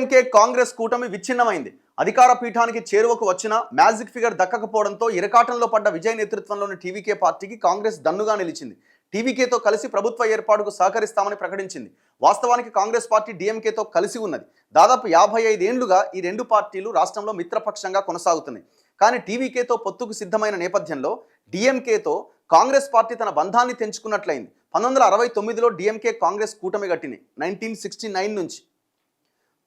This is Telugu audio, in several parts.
డిఎంకే కాంగ్రెస్ కూటమి విచ్ఛిన్నమైంది. అధికార పీఠానికి చేరువకు వచ్చిన మ్యాజిక్ ఫిగర్ దక్కకపోవడంతో ఇరకాటంలో పడ్డ విజయ్ నేతృత్వంలోని టీవీకే పార్టీకి కాంగ్రెస్ దన్నుగా నిలిచింది. టీవీకేతో కలిసి ప్రభుత్వ ఏర్పాటుకు సహకరిస్తామని ప్రకటించింది. వాస్తవానికి కాంగ్రెస్ పార్టీ డిఎంకేతో కలిసి ఉన్నది. దాదాపు 55 ఏళ్లుగా ఈ రెండు పార్టీలు రాష్ట్రంలో మిత్రపక్షంగా కొనసాగుతున్నాయి. కానీ టీవీకేతో పొత్తుకు సిద్ధమైన నేపథ్యంలో డిఎంకేతో కాంగ్రెస్ పార్టీ తన బంధాన్ని తెంచుకున్నట్లయింది. 1969లో డిఎంకే కాంగ్రెస్ కూటమి గట్టింది. 1969 నుంచి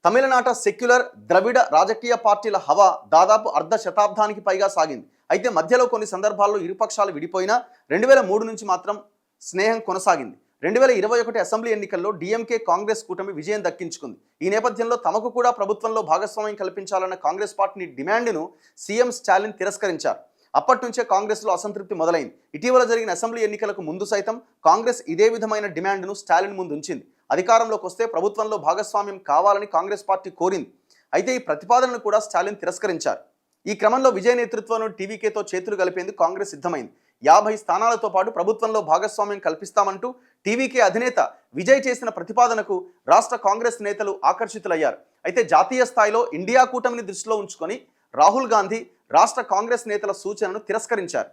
తమిళనాట సెక్యులర్ ద్రవిడ రాజకీయ పార్టీల హవా దాదాపు అర్ధ శతాబ్దానికి పైగా సాగింది. అయితే మధ్యలో కొన్ని సందర్భాల్లో ఇరుపక్షాలు విడిపోయినా 2003 నుంచి మాత్రం స్నేహం కొనసాగింది. 2021 అసెంబ్లీ ఎన్నికల్లో డిఎంకే కాంగ్రెస్ కూటమి విజయం దక్కించుకుంది. ఈ నేపథ్యంలో తమకు కూడా ప్రభుత్వంలో భాగస్వామ్యం కల్పించాలన్న కాంగ్రెస్ పార్టీ డిమాండ్ను సీఎం స్టాలిన్ తిరస్కరించారు. అప్పటి నుంచే కాంగ్రెస్లో అసంతృప్తి మొదలైంది. ఇటీవల జరిగిన అసెంబ్లీ ఎన్నికలకు ముందు సైతం కాంగ్రెస్ ఇదే విధమైన డిమాండ్ను స్టాలిన్ ముందు ఉంచింది. అధికారంలోకి వస్తే ప్రభుత్వంలో భాగస్వామ్యం కావాలని కాంగ్రెస్ పార్టీ కోరింది. అయితే ఈ ప్రతిపాదనను కూడా స్టాలిన్ తిరస్కరించారు. ఈ క్రమంలో విజయ్ నేతృత్వంలో టీవీకేతో చేతులు కలిపేందుకు కాంగ్రెస్ సిద్ధమైంది. 50 స్థానాలతో పాటు ప్రభుత్వంలో భాగస్వామ్యం కల్పిస్తామంటూ టీవీకే అధినేత విజయ్ చేసిన ప్రతిపాదనకు రాష్ట్ర కాంగ్రెస్ నేతలు ఆకర్షితులయ్యారు. అయితే జాతీయ స్థాయిలో ఇండియా కూటమిని దృష్టిలో ఉంచుకొని రాహుల్ గాంధీ రాష్ట్ర కాంగ్రెస్ నేతల సూచనను తిరస్కరించారు.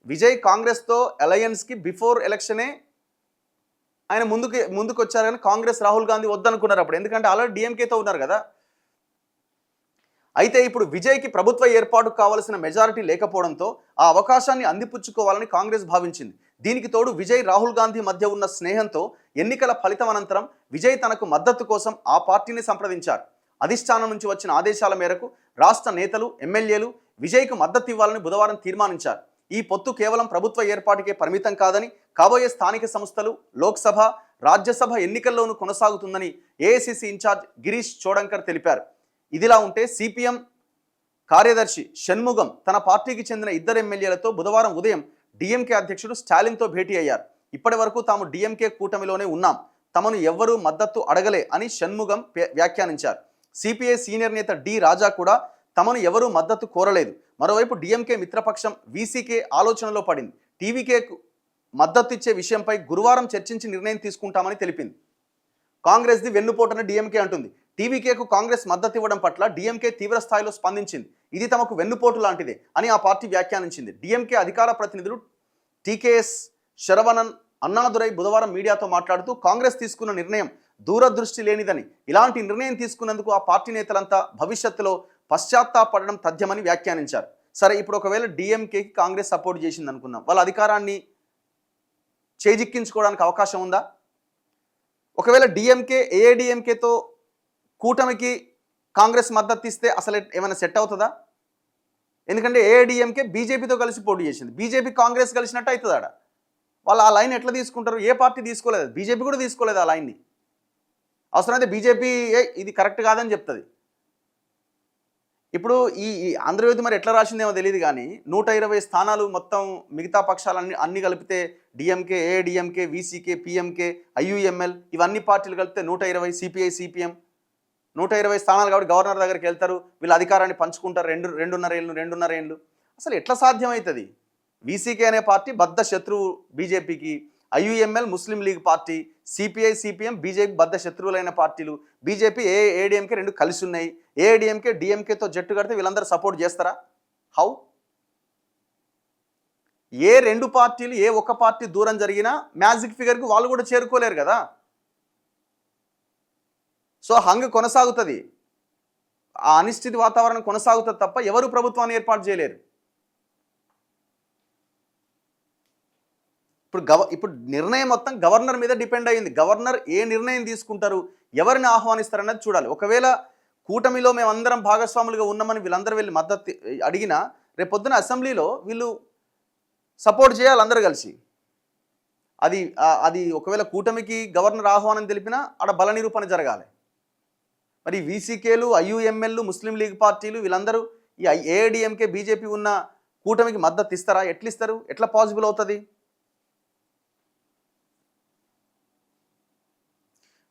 విజయ్ కాంగ్రెస్తో అలయన్స్కి బిఫోర్ ఎలక్షనే ఆయన ముందుకు వచ్చారు. కానీ కాంగ్రెస్ రాహుల్ గాంధీ వద్దనుకున్నారు అప్పుడు, ఎందుకంటే ఆల్రెడీ డిఎంకేతో ఉన్నారు కదా. అయితే ఇప్పుడు విజయ్కి ప్రభుత్వ ఏర్పాటుకు కావాల్సిన మెజారిటీ లేకపోవడంతో ఆ అవకాశాన్ని అందిపుచ్చుకోవాలని కాంగ్రెస్ భావించింది. దీనికి తోడు విజయ్ రాహుల్ గాంధీ మధ్య ఉన్న స్నేహంతో ఎన్నికల ఫలితం అనంతరం విజయ్ తనకు మద్దతు కోసం ఆ పార్టీని సంప్రదించారు. అధిష్టానం నుంచి వచ్చిన ఆదేశాల మేరకు రాష్ట్ర నేతలు ఎమ్మెల్యేలు విజయ్కు మద్దతు ఇవ్వాలని బుధవారం తీర్మానించారు. ఈ పొత్తు కేవలం ప్రభుత్వ ఏర్పాటుకే పరిమితం కాదని, కాబోయే స్థానిక సంస్థలు, లోక్సభ, రాజ్యసభ ఎన్నికల్లోనూ కొనసాగుతుందని ఏఐసిసి ఇన్ఛార్జ్ గిరీష్ చోడంకర్ తెలిపారు. ఇదిలా ఉంటే సిపిఎం కార్యదర్శి షణ్ముగం తన పార్టీకి చెందిన 2 ఎమ్మెల్యేలతో బుధవారం ఉదయం డిఎంకే అధ్యక్షుడు స్టాలిన్తో భేటీ అయ్యారు. ఇప్పటి వరకు తాము డిఎంకే కూటమిలోనే ఉన్నాం, తమను ఎవ్వరూ మద్దతు అడగలే అని షణ్ముగం వ్యాఖ్యానించారు. సిపిఐ సీనియర్ నేత డి రాజా కూడా తమను ఎవరూ మద్దతు కోరలేదు. మరోవైపు డిఎంకే మిత్రపక్షం వీసీకే ఆలోచనలో పడింది. టీవీకేకు మద్దతు ఇచ్చే విషయంపై గురువారం చర్చించి నిర్ణయం తీసుకుంటామని తెలిపింది. కాంగ్రెస్ది వెన్నుపోటని డిఎంకే అంటుంది. టీవీకేకు కాంగ్రెస్ మద్దతు ఇవ్వడం పట్ల డిఎంకే తీవ్ర స్థాయిలో స్పందించింది. ఇది తమకు వెన్నుపోటు లాంటిదే అని ఆ పార్టీ వ్యాఖ్యానించింది. డిఎంకే అధికార ప్రతినిధులు టీకేఎస్ శరవణన్ అన్నాదురై బుధవారం మీడియాతో మాట్లాడుతూ కాంగ్రెస్ తీసుకున్న నిర్ణయం దూరదృష్టి లేనిదని, ఇలాంటి నిర్ణయం తీసుకున్నందుకు ఆ పార్టీ నేతలంతా భవిష్యత్తులో పశ్చాత్తాపడడం తథ్యమని వ్యాఖ్యానించారు. సరే, ఇప్పుడు ఒకవేళ డిఎంకేకి కాంగ్రెస్ సపోర్ట్ చేసింది అనుకుందాం, వాళ్ళ అధికారాన్ని చేజిక్కించుకోవడానికి అవకాశం ఉందా? ఒకవేళ డిఎంకే ఏఐడిఎంకేతో కూటమికి కాంగ్రెస్ మద్దతు ఇస్తే అసలు ఏమైనా సెట్ అవుతుందా? ఎందుకంటే ఏఐడిఎంకే బీజేపీతో కలిసి పోటీ చేసింది. బీజేపీ కాంగ్రెస్ కలిసినట్టు అవుతుంది. ఆడ వాళ్ళు ఆ లైన్ ఎట్లా తీసుకుంటారు? ఏ పార్టీ తీసుకోలేదు, బీజేపీ కూడా తీసుకోలేదు ఆ లైన్ని. అవసరమైతే బీజేపీ ఇది కరెక్ట్ కాదని చెప్తుంది. ఇప్పుడు ఈ ఆంధ్రజ్యోతి మరి ఎట్లా రాసిందేమో తెలియదు కానీ 120 స్థానాలు మొత్తం మిగతా పక్షాలన్నీ అన్ని కలిపితే DMK, AIADMK, VCK, PMK, IUML ఇవన్నీ పార్టీలు కలిపితే 120, సిపిఐ, సిపిఎం 120 స్థానాలు కాబట్టి గవర్నర్ దగ్గరికి వెళ్తారు. వీళ్ళు అధికారాన్ని పంచుకుంటారు. 2.5 ఏళ్ళు. అసలు ఎట్లా సాధ్యమవుతుంది? వీసీకే అనే పార్టీ బద్ధ శత్రువు బీజేపీకి, IUML Muslim League party, CPI, CPM BJP బద్ధ శత్రువులైన పార్టీలు. బీజేపీ ఏఐడిఎంకే 2 కలిసి ఉన్నాయి. ఏఐడిఎంకే డిఎంకేతో జట్టు కడితే వీళ్ళందరూ సపోర్ట్ చేస్తారా? హౌ? ఏ 2 పార్టీలు ఏ ఒక్క పార్టీ దూరం జరిగినా మ్యాజిక్ ఫిగర్కి వాళ్ళు కూడా చేరుకోలేరు కదా. సో హంగ కొనసాగుతుంది, ఆ అనిశ్చిత వాతావరణం కొనసాగుతుంది తప్ప ఎవరు ప్రభుత్వాన్ని ఏర్పాటు చేయలేరు. ఇప్పుడు నిర్ణయం మొత్తం గవర్నర్ మీద డిపెండ్ అయ్యింది. గవర్నర్ ఏ నిర్ణయం తీసుకుంటారు, ఎవరిని ఆహ్వానిస్తారన్నది చూడాలి. ఒకవేళ కూటమిలో మేమందరం భాగస్వాములుగా ఉన్నామని వీళ్ళందరూ వెళ్ళి మద్దతు అడిగినా రేపొద్దున అసెంబ్లీలో వీళ్ళు సపోర్ట్ చేయాలి అందరూ కలిసి. అది ఒకవేళ కూటమికి గవర్నర్ ఆహ్వానం తెలిపినా ఆడ బల నిరూపణ జరగాలి. మరి వీసీకేలు, ఐయుఎంఎల్, ముస్లిం లీగ్ పార్టీలు వీళ్ళందరూ ఈ ఏఐడిఎంకే, బీజేపీ ఉన్న కూటమికి మద్దతు ఇస్తారా? ఎట్లిస్తారు? ఎట్లా పాసిబుల్ అవుతుంది?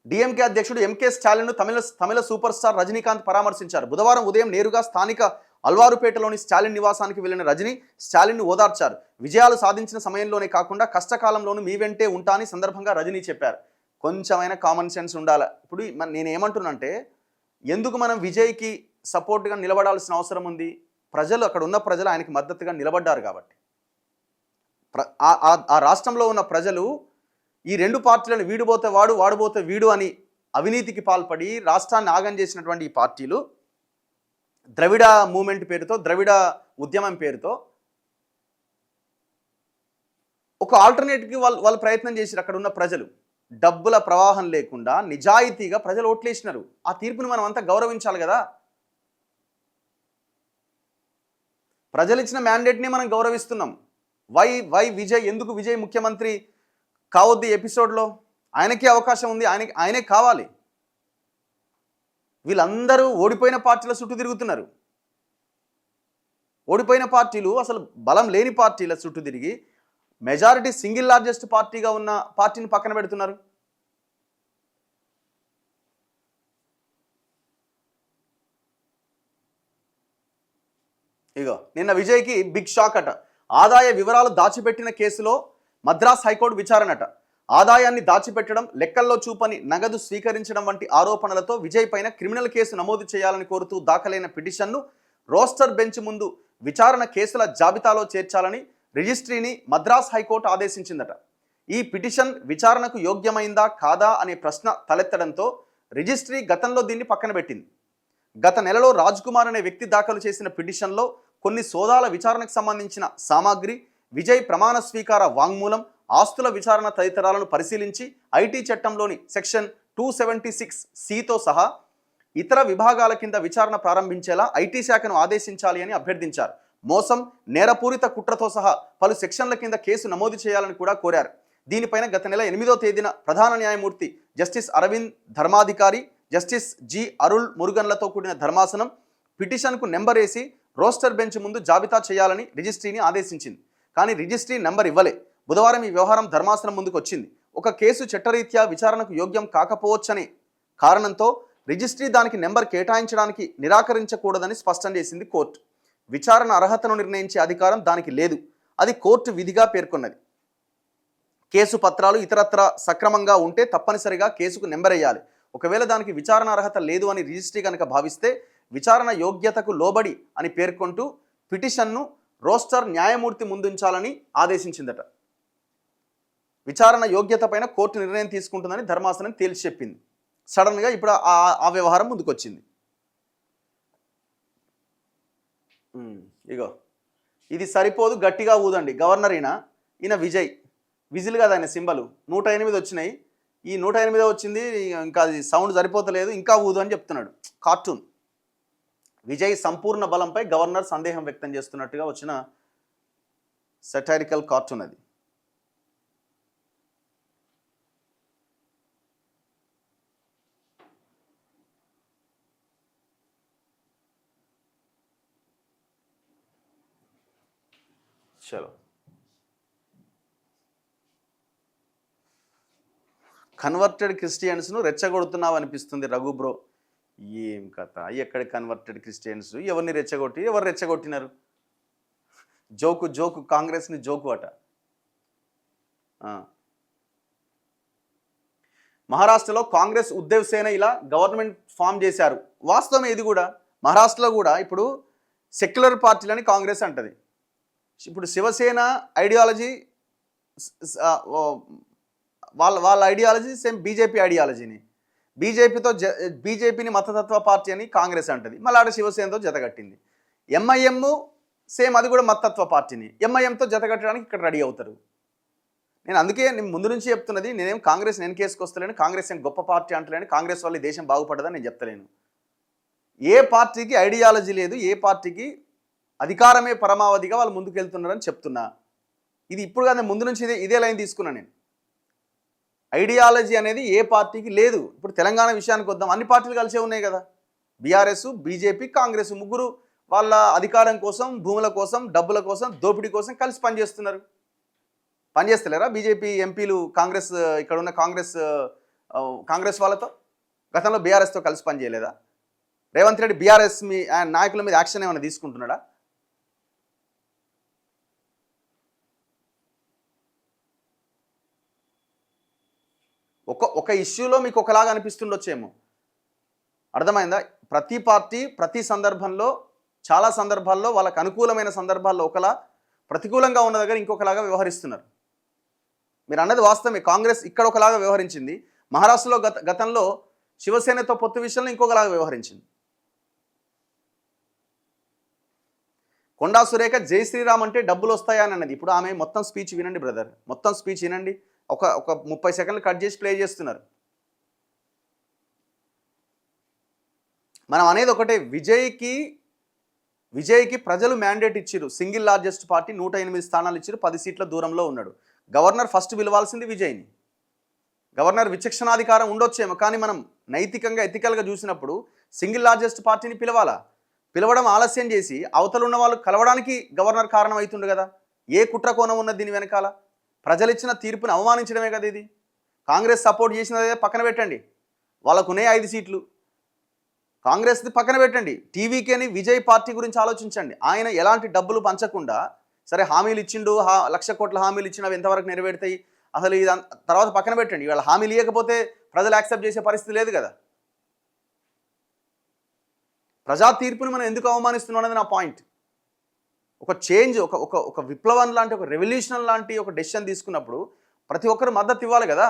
డిఎంకే అధ్యక్షుడు ఎంకే స్టాలిన్ను తమిళ సూపర్ స్టార్ రజనీకాంత్ పరామర్శించారు. బుధవారం ఉదయం నేరుగా స్థానిక అల్వారుపేటలోని స్టాలిన్ నివాసానికి వెళ్లిన రజనీ స్టాలిన్ను ఓదార్చారు. విజయాలు సాధించిన సమయంలోనే కాకుండా కష్టకాలంలోనూ మీ వెంటే ఉంటాని సందర్భంగా రజనీ చెప్పారు. కొంచెమైనా కామన్ సెన్స్ ఉండాలి. ఇప్పుడు నేనేమంటున్నానంటే, ఎందుకు మనం విజయ్కి సపోర్ట్గా నిలబడాల్సిన అవసరం ఉంది? ప్రజలు, అక్కడ ఉన్న ప్రజలు ఆయనకి మద్దతుగా నిలబడ్డారు కాబట్టి. ఆ రాష్ట్రంలో ఉన్న ప్రజలు ఈ రెండు పార్టీలను వీడిపోతే వాడు, వాడిపోతే వీడు అని అవినీతికి పాల్పడి రాష్ట్రాన్ని ఆగం చేసినటువంటి ఈ పార్టీలు ద్రవిడ మూమెంట్ పేరుతో, ద్రవిడ ఉద్యమం పేరుతో ఒక ఆల్టర్నేటివ్కి వాళ్ళు ప్రయత్నం చేశారు. అక్కడ ఉన్న ప్రజలు డబ్బుల ప్రవాహం లేకుండా నిజాయితీగా ప్రజలు ఓట్లేసినారు. ఆ తీర్పుని మనం అంతా గౌరవించాలి కదా. ప్రజలు ఇచ్చిన మ్యాండేట్ని మనం గౌరవిస్తున్నాం. వై విజయ్, ఎందుకు విజయ్ ముఖ్యమంత్రి కావద్దు ఎపిసోడ్లో? ఆయనకే అవకాశం ఉంది, ఆయనే కావాలి. వీళ్ళందరూ ఓడిపోయిన పార్టీల చుట్టూ తిరుగుతున్నారు. ఓడిపోయిన పార్టీలు, అసలు బలం లేని పార్టీల చుట్టూ తిరిగి మెజారిటీ సింగిల్ లార్జెస్ట్ పార్టీగా ఉన్న పార్టీని పక్కన పెడుతున్నారు. ఇగో నిన్న విజయ్కి బిగ్ షాక్ అట. ఆదాయ వివరాలు దాచిపెట్టిన కేసులో మద్రాస్ హైకోర్టు విచారణట. ఆదాయాన్ని దాచిపెట్టడం, లెక్కల్లో చూపని నగదు స్వీకరించడం వంటి ఆరోపణలతో విజయ్ పైన క్రిమినల్ కేసు నమోదు చేయాలని కోరుతూ దాఖలైన పిటిషన్ను రోస్టర్ బెంచ్ ముందు విచారణ కేసుల జాబితాలో చేర్చాలని రిజిస్ట్రీని మద్రాస్ హైకోర్టు ఆదేశించిందట. ఈ పిటిషన్ విచారణకు యోగ్యమైందా కాదా అనే ప్రశ్న తలెత్తడంతో రిజిస్ట్రీ గతంలో దీన్ని పక్కన పెట్టింది. గత నెలలో రాజ్ కుమార్ అనే వ్యక్తి దాఖలు చేసిన పిటిషన్లో కొన్ని సోదాల విచారణకు సంబంధించిన సామాగ్రి, విజయ్ ప్రమాణ స్వీకార వాంగ్మూలం, ఆస్తుల విచారణ తదితరాలను పరిశీలించి ఐటీ చట్టంలోని సెక్షన్ 276(c)తో సహా ఇతర విభాగాల కింద విచారణ ప్రారంభించేలా ఐటీ శాఖను ఆదేశించాలి అని అభ్యర్థించారు. మోసం, నేరపూరిత కుట్రతో సహా పలు సెక్షన్ల కింద కేసు నమోదు చేయాలని కూడా కోరారు. దీనిపైన గత నెల 8వ తేదీన ప్రధాన న్యాయమూర్తి justice Aravind Dharmadhikari, justice G Arul మురుగన్లతో కూడిన ధర్మాసనం పిటిషన్కు నెంబర్ వేసి రోస్టర్ బెంచ్ ముందు జాబితా చేయాలని రిజిస్ట్రీని ఆదేశించింది. కానీ రిజిస్ట్రీ నెంబర్ ఇవ్వలే. బుధవారం ఈ వ్యవహారం ధర్మాసనం ముందుకు వచ్చింది. ఒక కేసు చట్టరీత్యా విచారణకు యోగ్యం కాకపోవచ్చనే కారణంతో రిజిస్ట్రీ దానికి నెంబర్ కేటాయించడానికి నిరాకరించకూడదని స్పష్టం చేసింది కోర్టు. విచారణ అర్హతను నిర్ణయించే అధికారం దానికి లేదు. అది కోర్టు విధిగా పేర్కొన్నది. కేసు పత్రాలు ఇతరత్ర సక్రమంగా ఉంటే తప్పనిసరిగా కేసుకు నెంబర్ వేయాలి. ఒకవేళ దానికి విచారణ అర్హత లేదు అని రిజిస్ట్రీ కనుక భావిస్తే విచారణ యోగ్యతకు లోబడి అని పేర్కొంటూ పిటిషన్ను రోస్టర్ న్యాయమూర్తి ముందుంచాలని ఆదేశించిందట. విచారణ యోగ్యత పైన కోర్టు నిర్ణయం తీసుకుంటుందని ధర్మాసనం తేల్చి చెప్పింది. సడన్గా ఇప్పుడు ఆ వ్యవహారం ముందుకొచ్చింది. ఇగో ఇది సరిపోదు, గట్టిగా ఊదండి. గవర్నర్ ఈయన విజయ్, విజిల్ కదా ఆయన సింబలు. 108 వచ్చినాయి. ఈ 108 వచ్చింది, ఇంకా అది సౌండ్ సరిపోతలేదు, ఇంకా ఊదు అని చెప్తున్నాడు. కార్టూన్. విజయ్ సంపూర్ణ బలంపై గవర్నర్ సందేహం వ్యక్తం చేస్తున్నట్టుగా వచ్చిన సెటైరికల్ కార్టూన్ అది. చలో, కన్వర్టెడ్ క్రిస్టియన్స్ను రెచ్చగొడుతున్నావు అనిపిస్తుంది రఘు బ్రో. ఏం కథ, ఎక్కడ కన్వర్టెడ్ క్రిస్టియన్స్? ఎవరిని రెచ్చగొట్టి, ఎవరు రెచ్చగొట్టినారు? జోకు కాంగ్రెస్ని జోకు అట. మహారాష్ట్రలో కాంగ్రెస్ ఉద్ధవ్ సేన ఇలా గవర్నమెంట్ ఫామ్ చేశారు. వాస్తవం ఇది కూడా. మహారాష్ట్రలో కూడా ఇప్పుడు సెక్యులర్ పార్టీలని కాంగ్రెస్ అంటది. ఇప్పుడు శివసేన ఐడియాలజీ, వాళ్ళ ఐడియాలజీ సేమ్ బీజేపీ ఐడియాలజీని, బీజేపీని మతతత్వ పార్టీ అని కాంగ్రెస్ అంటది. మళ్ళీ ఆడ శివసేనతో జతగట్టింది. ఎంఐఎం సేమ్, అది కూడా మతతత్వ పార్టీని ఎంఐఎంతో జతగట్టడానికి ఇక్కడ రెడీ అవుతారు. నేను ముందు నుంచి చెప్తున్నది, నేనేం కాంగ్రెస్ నేను కేసుకొస్తలేను, కాంగ్రెస్ ఏం గొప్ప పార్టీ అంటలేను, కాంగ్రెస్ వల్ల దేశం బాగుపడదని నేను చెప్తలేను. ఏ పార్టీకి ఐడియాలజీ లేదు, ఏ పార్టీకి అధికారమే పరమావధిగా వాళ్ళు ముందుకెళ్తున్నారని చెప్తున్నా. ఇది ఇప్పుడు కాదు, ముందు నుంచి ఇదే లైన్ తీసుకున్నా నేను. ఐడియాలజీ అనేది ఏ పార్టీకి లేదు. ఇప్పుడు తెలంగాణ విషయానికి వద్దాం, అన్ని పార్టీలు కలిసే ఉన్నాయి కదా. బీఆర్ఎస్, బీజేపీ, కాంగ్రెస్ ముగ్గురు వాళ్ళ అధికారం కోసం, భూముల కోసం, డబ్బుల కోసం, దోపిడీ కోసం కలిసి పనిచేస్తున్నారు. పనిచేస్తలేరా బీజేపీ ఎంపీలు ఇక్కడ ఉన్న కాంగ్రెస్ వాళ్ళతో? గతంలో బీఆర్ఎస్తో కలిసి పనిచేయలేదా? రేవంత్ రెడ్డి బీఆర్ఎస్ నాయకుల మీద యాక్షన్ ఏమైనా తీసుకుంటున్నాడా? ఒక ఇష్యూలో మీకు ఒకలాగా అనిపిస్తుండొచ్చేమో. అర్థమైందా? ప్రతి పార్టీ ప్రతి సందర్భంలో చాలా సందర్భాల్లో వాళ్ళకు అనుకూలమైన సందర్భాల్లో ఒకలా, ప్రతికూలంగా ఉన్న దగ్గర ఇంకొకలాగా వ్యవహరిస్తున్నారు. మీరు అన్నది వాస్తవమే. కాంగ్రెస్ ఇక్కడ ఒకలాగా వ్యవహరించింది, మహారాష్ట్రలో గతంలో శివసేనతో పొత్తు విషయంలో ఇంకొకలాగా వ్యవహరించింది. కొండా సురేఖ జై శ్రీరామ్ అంటే డబ్బులు వస్తాయా అని అన్నది. ఇప్పుడు ఆమె మొత్తం స్పీచ్ వినండి బ్రదర్, మొత్తం స్పీచ్ వినండి. ఒక 30 సెకండ్లు కట్ చేసి ప్లే చేస్తున్నారు. మనం అనేది ఒకటే, విజయ్కి ప్రజలు మ్యాండేట్ ఇచ్చారు. సింగిల్ లార్జెస్ట్ పార్టీ 108 స్థానాలు ఇచ్చారు, 10 సీట్ల దూరంలో ఉన్నాడు. గవర్నర్ ఫస్ట్ పిలవాల్సింది విజయ్ని. గవర్నర్ విచక్షణాధికారం ఉండొచ్చేమో, కానీ మనం నైతికంగా ఎథికల్గా చూసినప్పుడు సింగిల్ లార్జెస్ట్ పార్టీని పిలవడం ఆలస్యం చేసి అవతల ఉన్న వాళ్ళు కలవడానికి గవర్నర్ కారణం అవుతుండు కదా. ఏ కుట్ర కోణం ఉన్నది దీని వెనకాల? ప్రజలిచ్చిన తీర్పుని అవమానించడమే కదా ఇది. కాంగ్రెస్ సపోర్ట్ చేసినదే పక్కన పెట్టండి, వాళ్ళకునే 5 సీట్లు. కాంగ్రెస్ది పక్కన పెట్టండి, టీవీకేని విజయ్ పార్టీ గురించి ఆలోచించండి. ఆయన ఎలాంటి డబ్బులు పంచకుండా, సరే హామీలు ఇచ్చిండు, 1,00,000 కోట్ల హామీలు ఇచ్చిన అవి ఎంతవరకు నెరవేరుతాయి అసలు ఇది తర్వాత పక్కన పెట్టండి. ఇవాళ హామీలు ఇవ్వకపోతే ప్రజలు యాక్సెప్ట్ చేసే పరిస్థితి లేదు కదా. ప్రజా తీర్పుని మనం ఎందుకు అవమానిస్తున్నాం అనేది నా పాయింట్. ఒక చేంజ్, ఒక విప్లవం లాంటి, ఒక రెవల్యూషన్ లాంటి ఒక డెసిషన్ తీసుకున్నప్పుడు ప్రతి ఒక్కరు మద్దతు ఇవ్వాలి కదా.